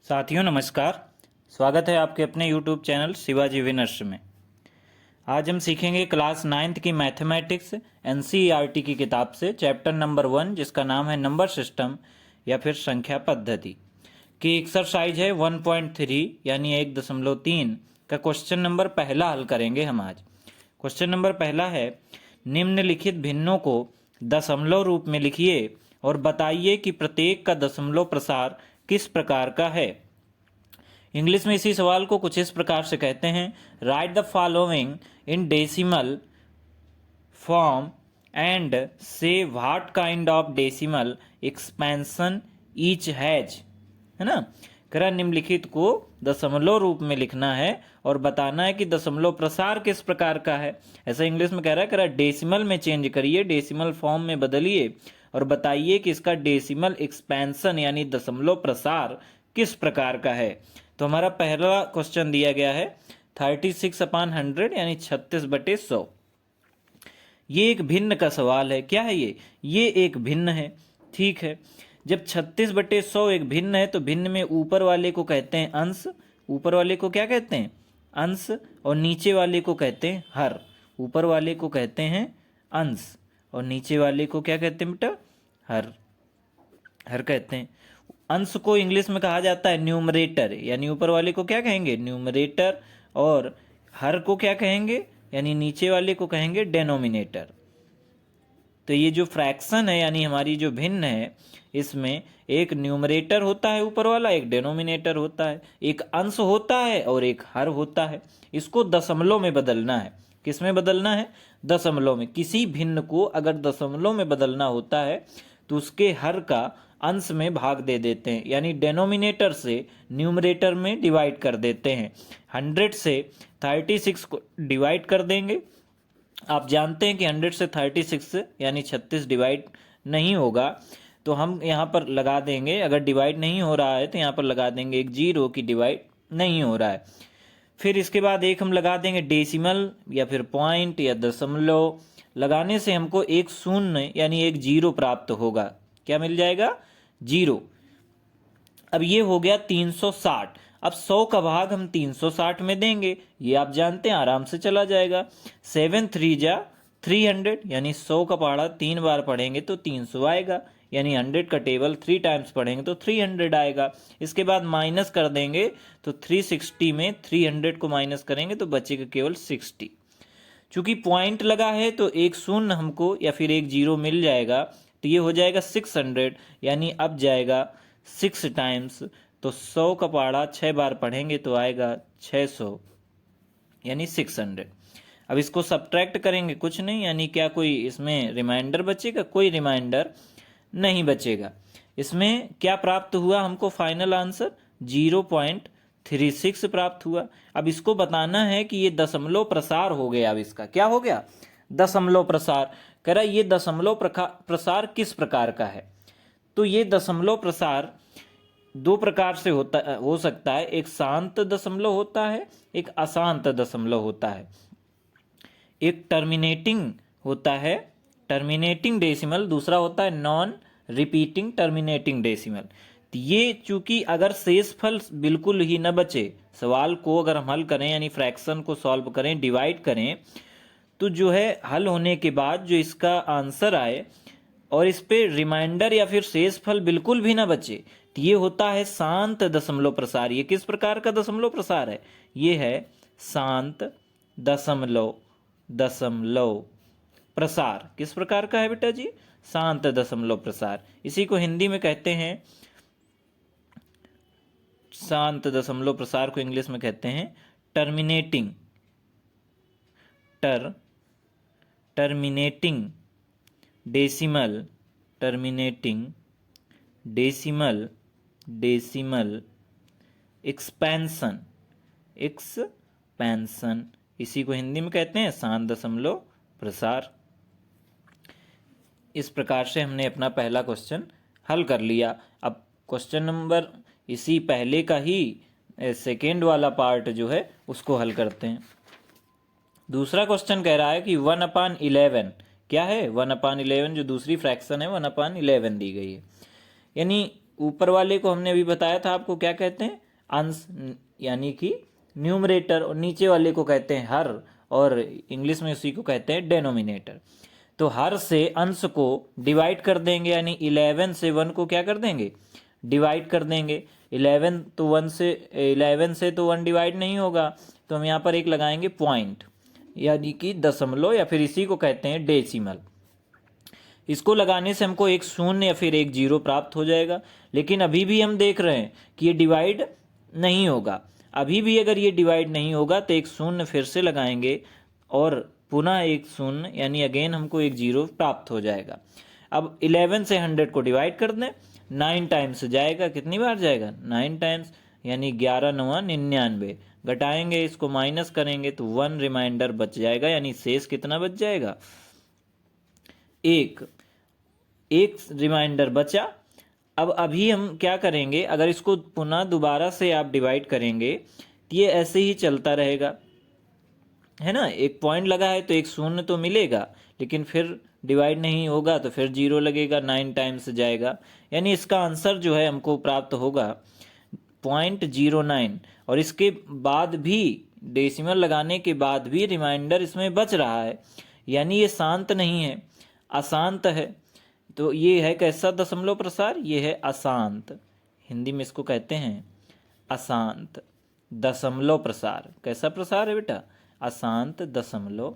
साथियों नमस्कार। स्वागत है आपके अपने YouTube चैनल शिवाजी विनर्स में। आज हम सीखेंगे क्लास 9th की मैथमेटिक्स NCERT की किताब से चैप्टर नंबर 1 जिसका नाम है नंबर सिस्टम या फिर संख्या पद्धति की एक्सरसाइज है 1.3 यानी 1.3 का क्वेश्चन नंबर पहला हल करेंगे हम आज। क्वेश्चन नंबर पहला है, निम्नलिखित भिन्नों को दशमलव रूप में लिखिए और बताइए कि प्रत्येक का दशमलव प्रसार किस प्रकार का है। इंग्लिश में इसी सवाल को कुछ इस प्रकार से कहते हैं, write the following in decimal form and say what kind of decimal expansion each has. है ना, करा निम्नलिखित को दशमलव रूप में लिखना है और बताना है कि दशमलव प्रसार किस प्रकार का है। ऐसा इंग्लिश में कह रहा है, करा डेसिमल में चेंज करिए, डेसिमल फॉर्म में बदलिए और बताइए कि इसका डेसिमल एक्सपेंशन यानी दशमलव प्रसार किस प्रकार का है। तो हमारा पहला क्वेश्चन दिया गया है 36/100 यानी 36/100। ये एक भिन्न का सवाल है। क्या है ये एक भिन्न है। ठीक है, जब 36/100 एक भिन्न है तो भिन्न में ऊपर वाले को कहते हैं अंश। ऊपर वाले को क्या कहते हैं? अंश। और नीचे वाले को कहते हैं हर। ऊपर वाले को कहते हैं अंश और नीचे वाले को क्या कहते हैं बेटा? हर। हर कहते हैं। अंश को इंग्लिश में कहा जाता है न्यूमरेटर, यानी ऊपर वाले को क्या कहेंगे? न्यूमरेटर। और हर को क्या कहेंगे? यानी नीचे वाले को कहेंगे डेनोमिनेटर। तो ये जो फ्रैक्शन है यानी हमारी जो भिन्न है, इसमें एक न्यूमरेटर होता है ऊपर वाला, एक डेनोमिनेटर होता है, एक अंश होता है और एक हर होता है। इसको दशमलव में बदलना है। किस में बदलना है? दशमलव में। किसी भिन्न को अगर दशमलव में बदलना होता है तो उसके हर का अंश में भाग दे देते हैं, यानी डेनोमिनेटर से न्यूमरेटर में डिवाइड कर देते हैं। 100 से 36 को डिवाइड कर देंगे। आप जानते हैं कि 100 से 36 यानी 36 डिवाइड नहीं होगा, तो हम यहाँ पर लगा देंगे, अगर डिवाइड नहीं हो रहा है तो यहाँ पर लगा देंगे एक जीरो की डिवाइड नहीं हो रहा है। फिर इसके बाद एक हम लगा देंगे डेसिमल या फिर पॉइंट या दशमलव। लगाने से हमको एक शून्य यानी एक जीरो प्राप्त होगा। क्या मिल जाएगा? जीरो। अब ये हो गया 360। अब 100 का भाग हम 360 में देंगे, ये आप जानते हैं, आराम से चला जाएगा। 7 3 जा 300 यानी 100 का पहाड़ा 3 बार पढ़ेंगे तो 300 आएगा, यानी 100 का टेबल 3 टाइम्स पढ़ेंगे तो 300 आएगा। इसके बाद माइनस कर देंगे तो 360 में 300 को माइनस करेंगे तो बचेगा केवल 60। चूंकि पॉइंट लगा है तो एक शून्य हमको या फिर एक जीरो मिल जाएगा, तो ये हो जाएगा 600, यानी अब जाएगा 6 टाइम्स। तो 100 का पहाड़ा 6 बार पढ़ेंगे तो आएगा 600 यानी 600। अब इसको सब्ट्रैक्ट करेंगे, कुछ नहीं, यानी क्या कोई इसमें रिमाइंडर बचेगा? कोई रिमाइंडर नहीं बचेगा। इसमें क्या प्राप्त हुआ हमको? फाइनल आंसर 0.36 प्राप्त हुआ। अब इसको बताना है कि ये दशमलव प्रसार हो गया। अब इसका क्या हो गया? दशमलव प्रसार। कह रहा ये दशमलव प्रसार किस प्रकार का है। तो ये दशमलव प्रसार दो प्रकार से हो सकता है। एक शांत दशमलव होता है, एक अशांत दशमलव होता है। एक टर्मिनेटिंग होता है, टर्मिनेटिंग डेसिमल। दूसरा होता है नॉन रिपीटिंग टर्मिनेटिंग डेसिमल। तो ये चूंकि अगर शेषफल बिल्कुल ही न बचे, सवाल को अगर हम हल करें यानी फ्रैक्शन को सॉल्व करें, डिवाइड करें, तो जो है हल होने के बाद जो इसका आंसर आए और इस पे रिमाइंडर या फिर शेषफल बिल्कुल भी ना बचे, तो ये होता है शांत दशमलव प्रसार। ये किस प्रकार का दशमलव प्रसार है? ये है शांत दशमलव प्रसार। किस प्रकार का है बेटा जी? शांत दशमलव प्रसार। इसी को हिंदी में कहते हैं, शांत दशमलव प्रसार को इंग्लिश में कहते हैं टर्मिनेटिंग डेसिमल एक्सपेंशन। इसी को हिंदी में कहते हैं शांत दशमलव प्रसार। इस प्रकार से हमने अपना पहला क्वेश्चन हल कर लिया। अब क्वेश्चन नंबर इसी पहले का ही सेकेंड वाला पार्ट जो है उसको हल करते हैं। दूसरा क्वेश्चन कह रहा है कि 1/11 क्या है? 1/11 जो दूसरी फ्रैक्शन है 1/11 दी गई है। यानी ऊपर वाले को हमने अभी बताया था आपको क्या कहते हैं, अंश यानी कि न्यूमरेटर, और नीचे वाले को कहते हैं हर, और इंग्लिश में उसी को कहते हैं डेनोमिनेटर। तो हर से अंश को डिवाइड कर देंगे, यानी 11 से 1 को क्या कर देंगे, डिवाइड कर देंगे। 11 से तो 1 डिवाइड नहीं होगा, तो हम यहाँ पर एक लगाएंगे पॉइंट, यानी कि दशमलव, या फिर इसी को कहते हैं डेसिमल। इसको लगाने से हमको एक शून्य या फिर एक जीरो प्राप्त हो जाएगा। लेकिन अभी भी हम देख रहे हैं कि ये डिवाइड नहीं होगा। अभी भी अगर ये डिवाइड नहीं होगा तो एक शून्य फिर से लगाएंगे और पुनः एक शून्य, यानी अगेन हमको एक जीरो प्राप्त हो जाएगा। अब 11 से 100 को डिवाइड कर दें, 9 टाइम्स जाएगा, कितनी बार जाएगा, 9 टाइम्स, यानी 11 9 99। घटाएंगे, इसको माइनस करेंगे तो 1 रिमाइंडर बच जाएगा, यानी शेष कितना बच जाएगा, एक रिमाइंडर बचा। अब अभी हम क्या करेंगे, अगर इसको पुनः दोबारा से आप डिवाइड करेंगे तो ये ऐसे ही चलता रहेगा, है ना। एक पॉइंट लगा है तो एक शून्य तो मिलेगा, लेकिन फिर डिवाइड नहीं होगा तो फिर जीरो लगेगा, 9 टाइम्स जाएगा, यानी इसका आंसर जो है हमको प्राप्त होगा 0.09। और इसके बाद भी डेसिमल लगाने के बाद भी रिमाइंडर इसमें बच रहा है, यानी ये शांत नहीं है, अशांत है। तो ये है कैसा दशमलव प्रसार, ये है अशांत, हिंदी में इसको कहते हैं अशांत दशमलव प्रसार। कैसा प्रसार है बेटा, अशांत दशमलव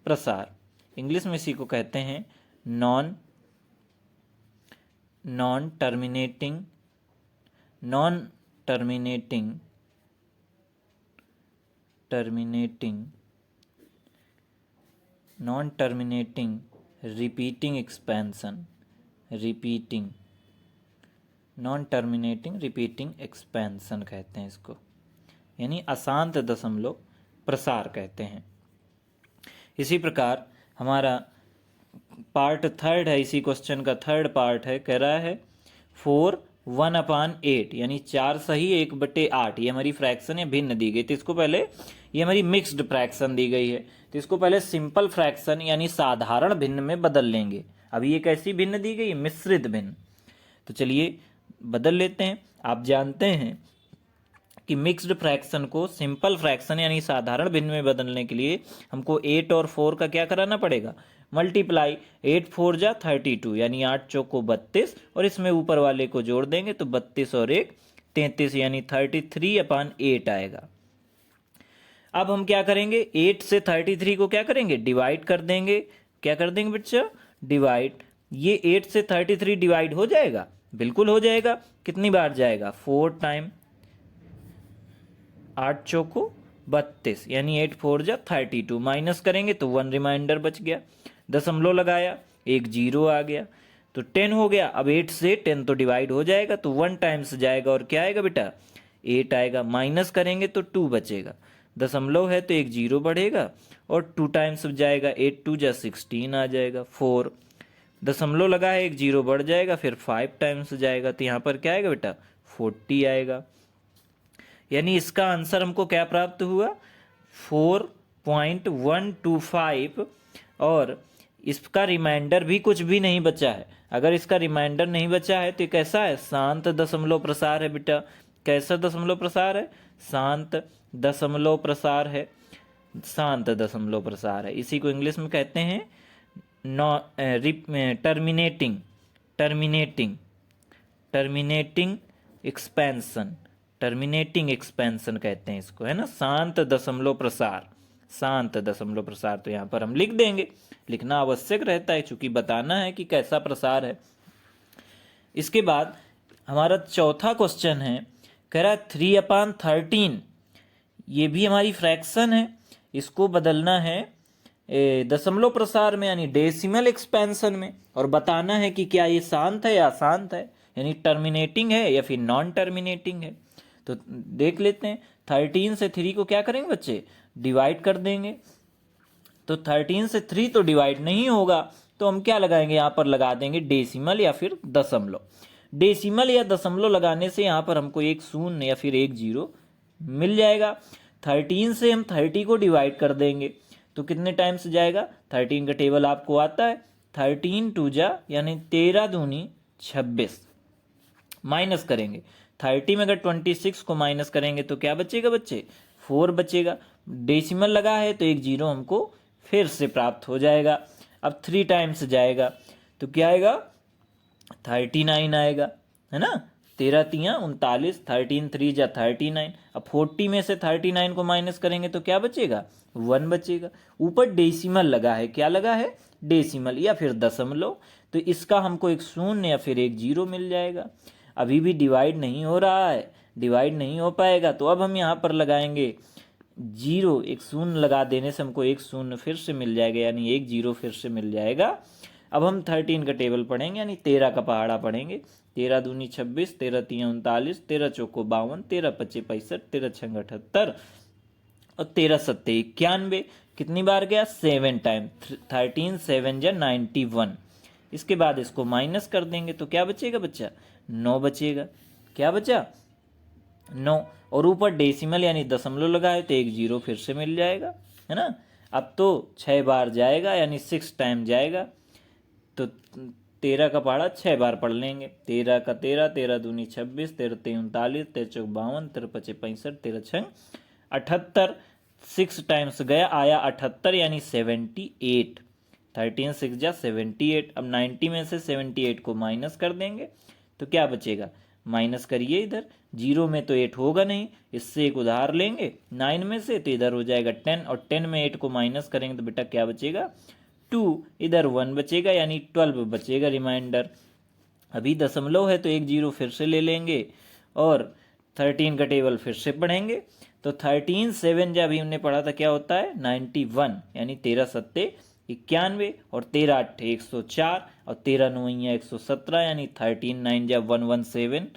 प्रसार। इंग्लिश में इसी को कहते हैं non terminating repeating expansion, non terminating repeating expansion कहते हैं इसको, यानी अशांत दशमलव प्रसार कहते हैं। इसी प्रकार हमारा पार्ट थर्ड है, इसी क्वेश्चन का थर्ड पार्ट है, कह रहा है 4 1/8, यानी 4 सही 1/8, ये हमारी फ्रैक्शन या भिन्न दी गई। तो इसको पहले, ये हमारी मिक्स्ड फ्रैक्शन दी गई है, तो इसको पहले सिंपल फ्रैक्शन यानी साधारण भिन्न में बदल लेंगे। अभी ये कैसी भिन्न दी गई है, मिश्रित भिन्न। तो चलिए बदल लेते हैं। आप जानते हैं कि मिक्स्ड फ्रैक्शन को सिंपल फ्रैक्शन यानी साधारण भिन्न में बदलने के लिए हमको 8 और 4 का क्या कराना पड़ेगा, मल्टीप्लाई। 8 4 जा 32, यानी 8 चौको 32, और इसमें ऊपर वाले को जोड़ देंगे तो 32 और 1 33, यानी 33/8 आएगा। अब हम क्या करेंगे, 8 से 33 को क्या करेंगे, डिवाइड कर देंगे। क्या कर देंगे बच्चा, डिवाइड। ये 8 से 33 डिवाइड हो जाएगा, बिल्कुल हो जाएगा। कितनी बार जाएगा, 4 टाइम, 8 चौको 32, यानी 8 4 जा 32। माइनस करेंगे तो 1 रिमाइंडर बच गया, दशमलव लगाया, एक जीरो आ गया, तो 10 हो गया। अब 8 से 10 तो डिवाइड हो जाएगा, तो 1 टाइम्स जाएगा और क्या आएगा बेटा, 8 आएगा। माइनस करेंगे तो 2 बचेगा, दशमलव है तो एक जीरो बढ़ेगा, और 2 टाइम्स जाएगा, 8 2 जा 16 आ जाएगा। 4 दशमलव लगा है, एक जीरो बढ़ जाएगा, फिर 5 टाइम्स जाएगा, तो यहाँ पर क्या आएगा बेटा, 40 आएगा। यानी इसका आंसर हमको क्या प्राप्त हुआ, 4.125, और इसका रिमाइंडर भी कुछ भी नहीं बचा है। अगर इसका रिमाइंडर नहीं बचा है तो ये कैसा है, शांत दशमलव प्रसार है बेटा। कैसा दशमलव प्रसार है, शांत दशमलव प्रसार है, शांत दशमलव प्रसार है। इसी को इंग्लिश में कहते हैं टर्मिनेटिंग एक्सपेंशन कहते हैं इसको, है ना, शांत दशमलव प्रसार, शांत दशमलव प्रसार। तो यहाँ पर हम लिख देंगे, लिखना आवश्यक रहता है क्योंकि बताना है कि कैसा प्रसार है। इसके बाद हमारा चौथा क्वेश्चन है, कह रहा है 3/13, ये भी हमारी फ्रैक्शन है, इसको बदलना है दशमलव प्रसार में, यानी डेसिमल एक्सपेंशन में, और बताना है कि क्या ये शांत है या अशांत है, यानी टर्मिनेटिंग है या फिर नॉन टर्मिनेटिंग है। तो देख लेते हैं, 13 से 3 को क्या करेंगे बच्चे, डिवाइड कर देंगे। तो 13 से 3 तो डिवाइड नहीं होगा, तो हम क्या लगाएंगे, यहाँ पर लगा देंगे डेसिमल या फिर दशमलव। डेसिमल या दशमलव लगाने से यहाँ पर हमको एक शून्य या फिर एक जीरो मिल जाएगा। 13 से हम 30 को डिवाइड कर देंगे तो कितने टाइम्स जाएगा, 13 का टेबल आपको आता है, 13 2 जा यानी 13 दूनी 26, माइनस करेंगे। 30 में अगर 26 को माइनस करेंगे तो क्या बचेगा बच्चे, 4 बचेगा। डेसिमल लगा है तो एक जीरो हमको फिर से प्राप्त हो जाएगा। अब 3 टाइम्स जाएगा तो क्या आएगा, 39 आएगा, है ना। 13 तियाँ 39, 13 3 जा 39। अब 40 में से 39 को माइनस करेंगे तो क्या बचेगा, 1 बचेगा। ऊपर डेसिमल लगा है, क्या लगा है, डेसिमल या फिर दशमलव, तो इसका हमको एक शून्य या फिर एक जीरो मिल जाएगा। अभी भी डिवाइड नहीं हो रहा है, डिवाइड नहीं हो पाएगा, तो अब हम यहाँ पर लगाएंगे जीरो, एक शून्य लगा देने से हमको एक शून्य फिर से मिल जाएगा, यानी एक जीरो फिर से मिल जाएगा। अब हम 13 का टेबल पढ़ेंगे, यानी 13 का पहाड़ा पढ़ेंगे। 13 दूनी 26, 13 तियाँ 39, 13 चौको 52, 13 पच्चे 65, 13 छंग 78 और 13 सत्ते 91। कितनी बार गया, 7 टाइम। 13 7 जा 91। इसके बाद इसको माइनस कर देंगे तो क्या बचेगा बच्चा, 9 बचेगा। क्या बचा, 9। और ऊपर डेसिमल यानी दशमलव लगा है तो एक जीरो फिर से मिल जाएगा, है ना। अब तो 6 बार जाएगा, यानी 6 टाइम जाएगा, तो 13 का पहाड़ा 6 बार पढ़ लेंगे। 13 का 13, 13 दूनी 26, 13 तियाँ 39, 13 चौक 52, 13 पच्चे 65, 13 छंग 78। 6 टाइम्स गया, आया 78 यानी 78। 13 6 जा 78। अब 90 में से 78 को माइनस कर देंगे तो क्या बचेगा, माइनस करिए इधर, जीरो में तो 8 होगा नहीं, इससे एक उधार लेंगे 9 में से, तो इधर हो जाएगा 10, और 10 में 8 को माइनस करेंगे तो बेटा क्या बचेगा, 2। इधर 1 बचेगा, यानी 12 बचेगा रिमाइंडर। अभी दशमलव है तो एक जीरो फिर से ले लेंगे और 13 का टेबल फिर से पढ़ेंगे। तो 13 7 जब अभी हमने पढ़ा था क्या होता है, 91, यानी 13 सत्ते 91 और 13 अट्ठे 104 और 13 नौइया 117, यानी 13 9 जा 117।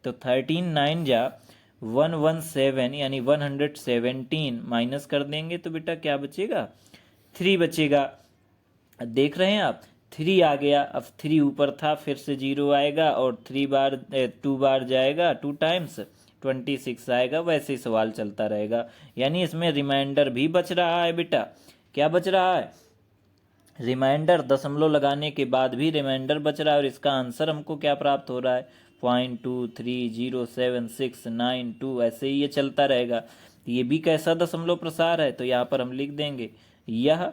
तो 13 9 जा 117 यानी 117 माइनस कर देंगे तो बेटा क्या बचेगा, 3 बचेगा। देख रहे हैं आप, 3 आ गया। अब 3 ऊपर था, फिर से जीरो आएगा और 2 बार जाएगा, 2 टाइम्स 26 आएगा। वैसे ही सवाल चलता रहेगा, यानी इसमें रिमाइंडर भी बच रहा है बेटा। क्या बच रहा है, रिमाइंडर। दशमलव लगाने के बाद भी रिमाइंडर बच रहा है, और इसका आंसर हमको क्या प्राप्त हो रहा है, 0.2307692। ऐसे ही ये चलता रहेगा। ये भी कैसा दशमलव प्रसार है, तो यहाँ पर हम लिख देंगे यह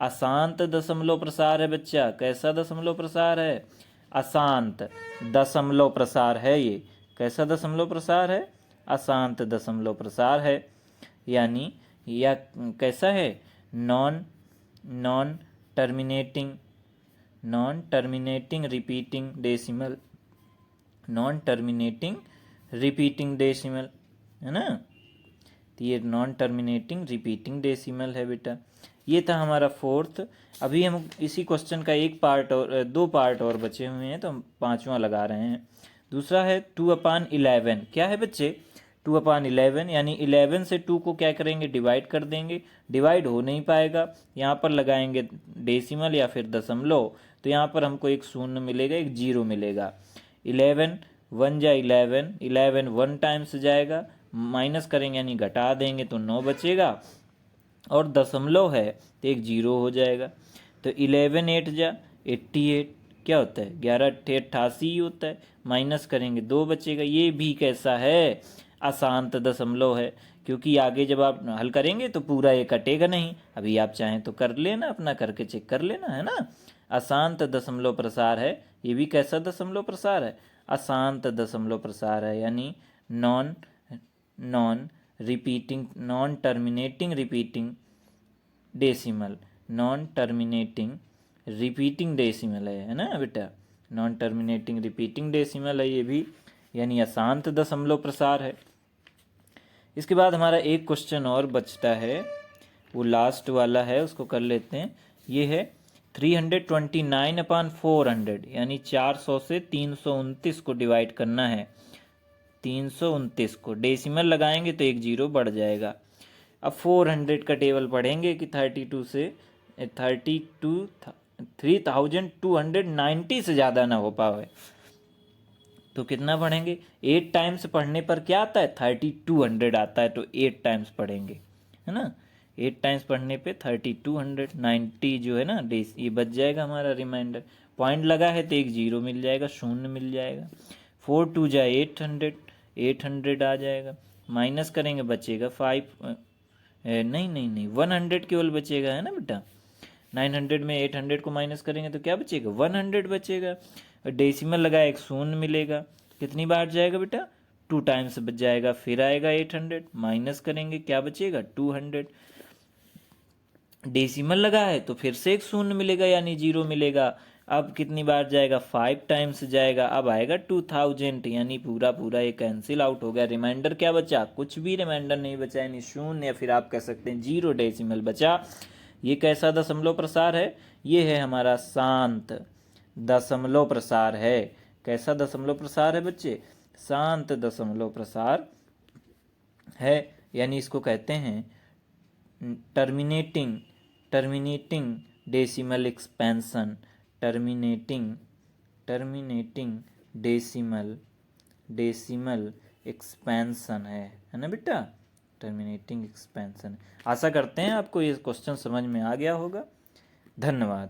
अशांत दशमलव प्रसार है बच्चा। कैसा दशमलव प्रसार है, अशांत दशमलव प्रसार है ये। कैसा दशमलव प्रसार है, अशांत दशमलव प्रसार है। यानी यह कैसा है, non terminating repeating decimal, non terminating repeating decimal, है ना। तो ये नॉन टर्मिनेटिंग रिपीटिंग डेसिमल है बेटा। ये था हमारा फोर्थ। अभी हम इसी क्वेश्चन का एक पार्ट और 2 पार्ट और बचे हुए हैं, तो हम 5वां लगा रहे हैं। दूसरा है 2/11। क्या है बच्चे, 2/11, यानी 11 से 2 को क्या करेंगे, डिवाइड कर देंगे। डिवाइड हो नहीं पाएगा, यहाँ पर लगाएंगे डेसिमल या फिर दशमलव, तो यहाँ पर हमको एक शून्य मिलेगा, एक जीरो मिलेगा। 11 1 जा 11, 11 1 टाइम्स जाएगा, माइनस करेंगे यानी घटा देंगे तो 9 बचेगा, और दशमलव है तो एक जीरो हो जाएगा। तो 11 8 जा 88, क्या होता है, 11 अट्ठे 88 होता है। माइनस करेंगे 2 बचेगा। ये भी कैसा है, अशांत दशमलव है, क्योंकि आगे जब आप हल करेंगे तो पूरा ये कटेगा नहीं। अभी आप चाहें तो कर लेना, अपना करके चेक कर लेना, है ना। अशांत दशमलव प्रसार है। ये भी कैसा दशमलव प्रसार है, अशांत दशमलव प्रसार है, यानी non terminating repeating decimal, non terminating repeating decimal है ना बेटा। नॉन टर्मिनेटिंग रिपीटिंग डेसिमल है ये भी, यानी अशांत दशमलव प्रसार है। इसके बाद हमारा एक क्वेश्चन और बचता है, वो लास्ट वाला है, उसको कर लेते हैं। ये है 329/400, यानी 400 से 329 को डिवाइड करना है। 329 को डेसिमल लगाएंगे तो एक जीरो बढ़ जाएगा। अब 400 का टेबल पढ़ेंगे कि 3290 से ज़्यादा ना हो पाए, तो कितना पढ़ेंगे। 8 टाइम्स पढ़ने पर क्या आता है, 3200 आता है, तो 8 टाइम्स पढ़ेंगे, है ना। 8 टाइम्स पढ़ने पे 3290 जो है ना डेस, ये बच जाएगा हमारा रिमाइंडर। पॉइंट लगा है तो एक जीरो मिल जाएगा, शून्य मिल जाएगा। 4 टू जा 800, 800 आ जाएगा, माइनस करेंगे बचेगा 5, नहीं नहीं नहीं 100 केवल बचेगा, है ना बेटा। 900 में 800 को माइनस करेंगे तो क्या बचेगा, 100 बचेगा। डेसिमल लगाया एक शून्य मिलेगा, कितनी बार जाएगा बेटा, 2 टाइम्स बच जाएगा, फिर आएगा 800, माइनस करेंगे क्या बचेगा 200। डेसिमल लगा है तो फिर से एक शून्य मिलेगा यानी 0 मिलेगा। अब कितनी बार जाएगा, 5 टाइम्स जाएगा, अब आएगा 2000, यानी पूरा पूरा ये कैंसिल आउट हो गया। रिमाइंडर क्या बचा, कुछ भी रिमाइंडर नहीं बचा, यानी शून्य, या फिर आप कह सकते हैं 0 डेसिमल बचा। ये कैसा दशमलव प्रसार है, ये है हमारा शांत दशमलव प्रसार है। कैसा दशमलव प्रसार है बच्चे, शांत दशमलव प्रसार है, यानी इसको कहते हैं terminating decimal expansion, terminating decimal expansion है ना बेटा, टर्मिनेटिंग एक्सपेंशन। आशा करते हैं आपको ये क्वेश्चन समझ में आ गया होगा। धन्यवाद।